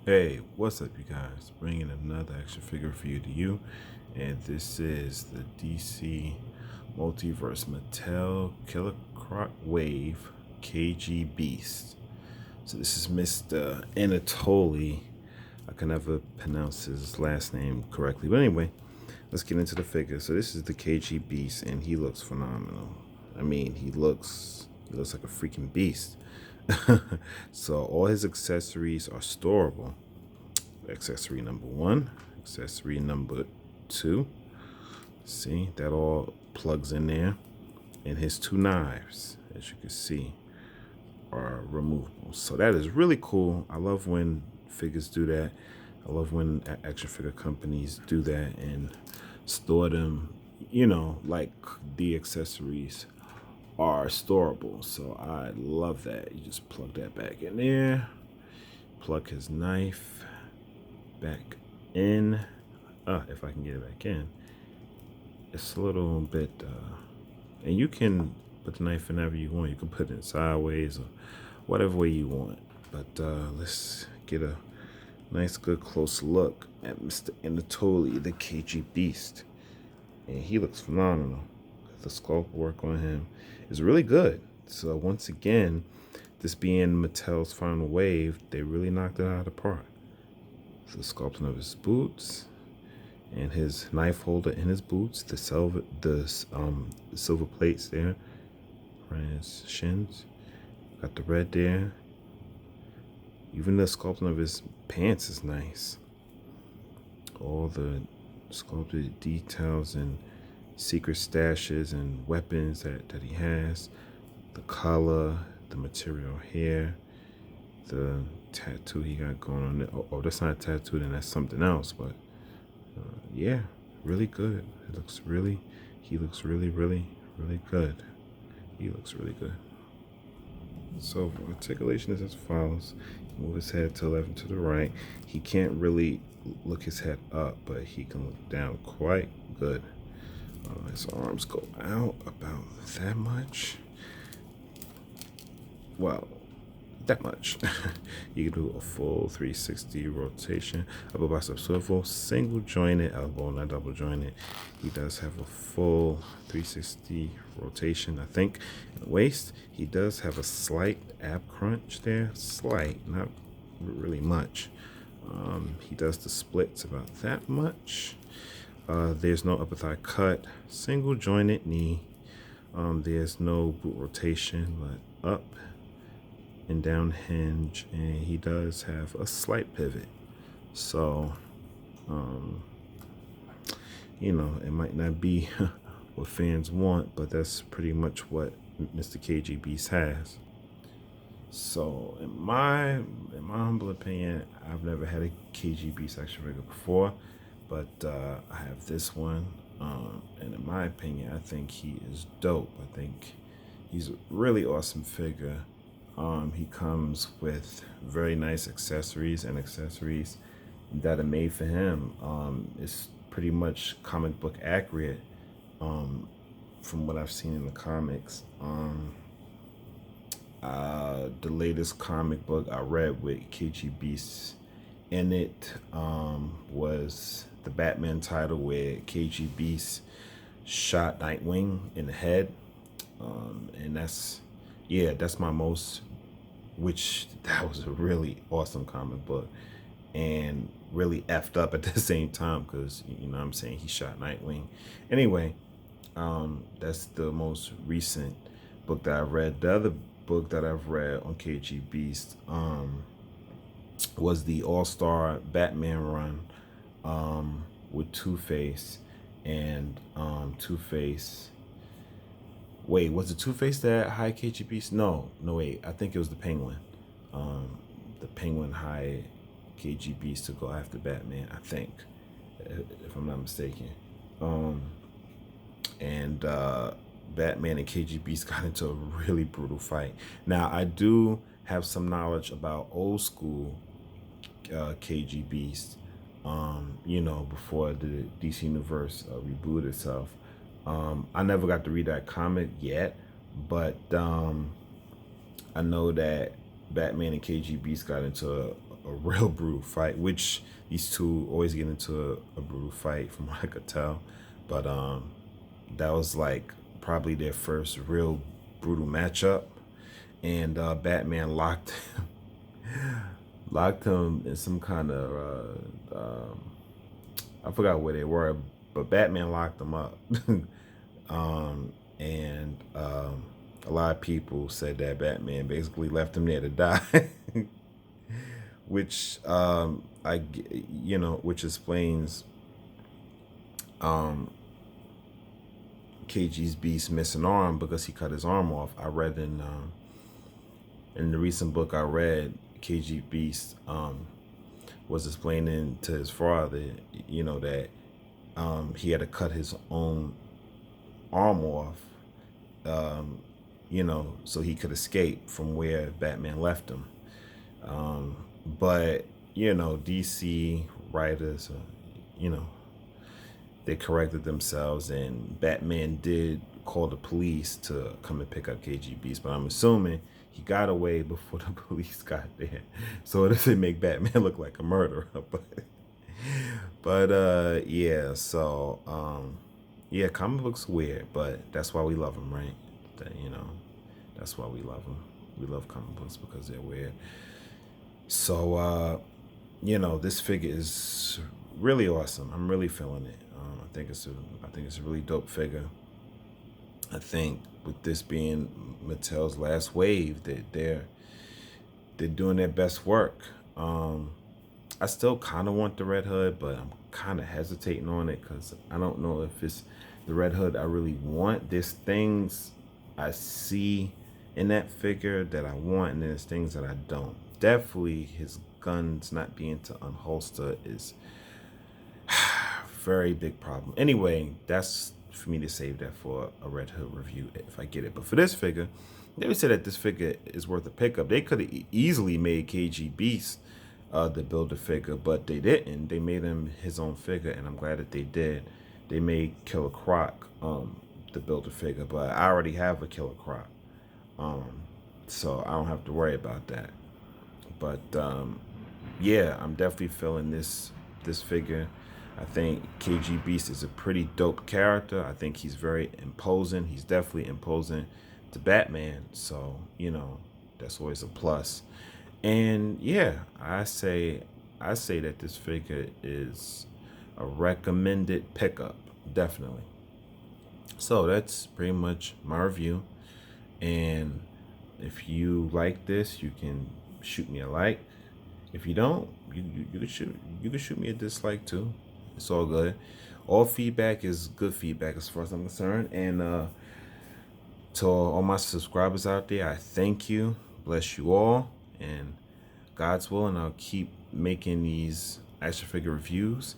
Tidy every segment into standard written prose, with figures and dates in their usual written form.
Hey, what's up, you guys? Bringing another action figure for you, and this is the DC multiverse Mattel Killer Croc Wave KG Beast. So this is Mr. Anatoly. I can never pronounce his last name correctly, but anyway, let's get into the figure. So this is the KG Beast, and he looks phenomenal. I mean, he looks like a freaking beast. So all his accessories are storable. Accessory number one, accessory number two. See, that all plugs in there. And his two knives, as you can see, are removable. So that is really cool. I love when figures do that. I love when action figure companies do that and store them, like the accessories are storable. So I love that. You just plug that back in there, plug his knife back in. If I can get it back in, it's a little bit, and you can put the knife in wherever you want. You can put it sideways or whatever way you want. But let's get a nice, good, close look at Mr. Anatoly, the KG Beast. And he looks phenomenal. The sculpt work on him is really good. So once again, this being Mattel's final wave, they really knocked it out of the park. So the sculpting of his boots and his knife holder in his boots, the silver plates there around his shins. Got the red there. Even the sculpting of his pants is nice. All the sculpted details and secret stashes and weapons that he has. The color, the material here, the tattoo he got going on there. Oh, that's not a tattoo, then that's something else. But yeah, really good. He looks really, really, really good. He looks really good. So articulation is as follows. Move his head to the left and to the right. He can't really look his head up, but he can look down quite good. His arms go out about that much. Well, that much. You can do a full 360 rotation, upper bicep swivel, single jointed elbow, not double jointed. He does have a full 360 rotation, I think. In the waist, he does have a slight ab crunch there, slight, not really much. He does the splits about that much. There's no upper thigh cut, single jointed knee. There's no boot rotation, but up and down hinge, and he does have a slight pivot. So, it might not be what fans want, but that's pretty much what Mr. KG Beast has. So, in my humble opinion, I've never had a KG Beast action figure before, but I have this one, and in my opinion, I think he is dope. I think he's a really awesome figure. He comes with very nice accessories that are made for him. It's pretty much comic book accurate from what I've seen in the comics. The latest comic book I read with KG Beasts in it was the Batman title where KG Beast shot Nightwing in the head. And that's my most, which that was a really awesome comic book and really effed up at the same time because, what I'm saying, he shot Nightwing. Anyway, that's the most recent book that I've read. The other book that I've read on KG Beast was the All-Star Batman run with Two-Face and Two-Face. Wait, was it Two-Face that hired KG Beast? No, wait. I think it was the Penguin. The Penguin hired KG Beast to go after Batman, I think, if I'm not mistaken. And Batman and KG Beast got into a really brutal fight. Now, I do have some knowledge about old school KG Beast, before the DC Universe rebooted itself. I never got to read that comic yet, but I know that Batman and KG Beast got into a real brutal fight, which these two always get into a brutal fight from what I could tell. But that was like probably their first real brutal matchup. And Batman locked him in some kind of I forgot where they were, but Batman locked them up. And a lot of people said that Batman basically left him there to die, which which explains KG's Beast missing arm, because he cut his arm off. I read in the recent book I read, KG Beast was explaining to his father, that he had to cut his own arm off, so he could escape from where Batman left him. But DC writers, they corrected themselves, and Batman did call the police to come and pick up KG Beast. But I'm assuming he got away before the police got there, so it doesn't make Batman look like a murderer. But yeah. So yeah, comic books are weird, but that's why we love them, right? That's why we love them. We love comic books because they're weird. So this figure is really awesome. I'm really feeling it. I think it's a really dope figure. I think with this being Mattel's last wave, that they're doing their best work. I still kind of want the Red Hood, but I'm kind of hesitating on it because I don't know if it's the Red Hood I really want. There's things I see in that figure that I want, and there's things that I don't. Definitely his guns not being to unholster is very big problem. Anyway, that's for me to save that for a Red Hood review if I get it. But for this figure, they would say that this figure is worth a pickup. They could have easily made KG Beast the builder figure, but they didn't. They made him his own figure, and I'm glad that they did. They made Killer Croc the builder figure, but I already have a Killer Croc, so I don't have to worry about that. But yeah, I'm definitely feeling this figure. I think KG Beast is a pretty dope character. I think he's very imposing. He's definitely imposing to Batman, so that's always a plus. And yeah, I say that this figure is a recommended pickup, definitely. So that's pretty much my review. And if you like this, you can shoot me a like. If you don't, you could shoot me a dislike too. It's all good. All feedback is good feedback as far as I'm concerned. And to all my subscribers out there, I thank you. Bless you all. And God's willing, I'll keep making these action figure reviews.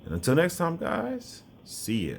And until next time, guys, see ya.